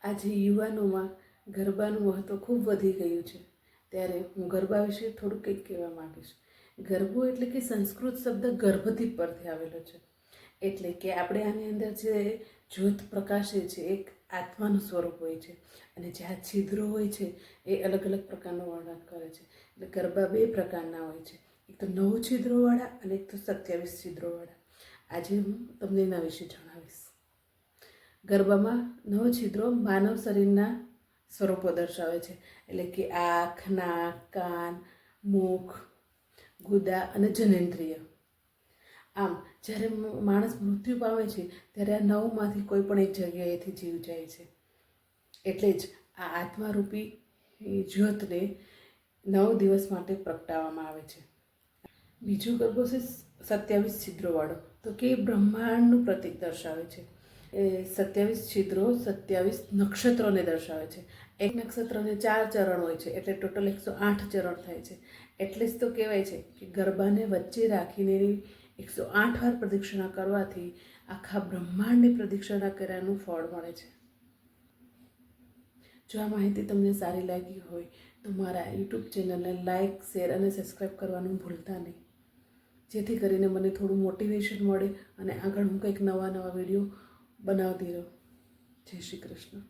આજે યુવાનોમાં ગરબાનું મહત્ત્વ ખૂબ વધી ગયું છે, ત્યારે હું ગરબા વિશે થોડું કંઈક કહેવા માગીશ. ગરબો એટલે કે સંસ્કૃત શબ્દ ગર્ભથી પરથી આવેલો છે. એટલે કે આપણે આની અંદર જે જ્યોત પ્રકાશે છે એક આત્માનું સ્વરૂપ હોય છે, અને જે આ છિદ્રો હોય છે એ અલગ અલગ પ્રકારનું વર્ણન કરે છે. એટલે ગરબા બે પ્રકારના હોય છે, એક તો 9 છિદ્રોવાળા અને એક તો 27 છિદ્રોવાળા. આજે હું તમને એના વિશે જણાવીશ. ગરબામાં 9 છિદ્રો માનવ શરીરના સ્વરૂપો દર્શાવે છે, એટલે કે આંખ, નાક, કાન, મુખ, ગુદા અને જનેન્દ્રિય. આમ જ્યારે માણસ મૃત્યુ પામે છે ત્યારે આ 9માંથી કોઈ પણ એક જગ્યાએથી જીવ જાય છે. એટલે જ આ આત્મારૂપી જ્યોતને 9 દિવસ માટે પ્રગટાવવામાં આવે છે. બીજો ગરબો છે 27 છિદ્રોવાળો, તો કે બ્રહ્માંડનું પ્રતીક દર્શાવે છે. એ 27 છિદ્રો 27 નક્ષત્રોને દર્શાવે છે. એક નક્ષત્રને 4 ચરણ હોય છે, એટલે ટોટલ 108 ચરણ થાય છે. એટલે જ તો કહેવાય છે કે ગરબાને વચ્ચે રાખીને 108 વાર પ્રદક્ષિણા કરવાથી આખા બ્રહ્માંડની પ્રદક્ષિણા કર્યાનું ફળ મળે છે. જો આ માહિતી તમને સારી લાગી હોય તો મારા યુટ્યુબ ચેનલને લાઇક, શેર અને સબસ્ક્રાઈબ કરવાનું ભૂલતા નહીં, જેથી કરીને મને થોડું મોટિવેશન મળે અને આગળ હું કંઈક નવા વિડીયો બનાવતી રહું. જય શ્રી કૃષ્ણ.